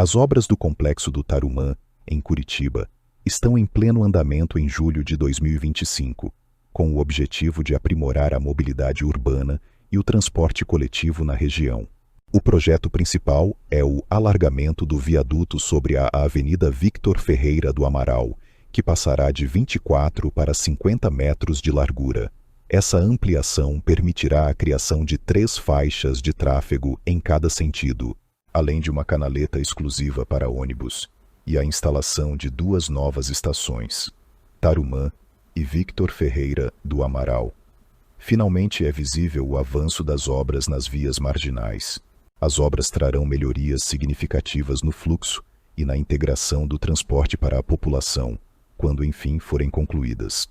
As obras do Complexo do Tarumã, em Curitiba, estão em pleno andamento em julho de 2025, com o objetivo de aprimorar a mobilidade urbana e o transporte coletivo na região. O projeto principal é o alargamento do viaduto sobre a Avenida Victor Ferreira do Amaral, que passará de 24 para 50 metros de largura. Essa ampliação permitirá a criação de 3 faixas de tráfego em cada sentido, além de uma canaleta exclusiva para ônibus, e a instalação de 2 novas estações, Tarumã e Victor Ferreira do Amaral. Finalmente é visível o avanço das obras nas vias marginais. As obras trarão melhorias significativas no fluxo e na integração do transporte para a população, quando enfim forem concluídas.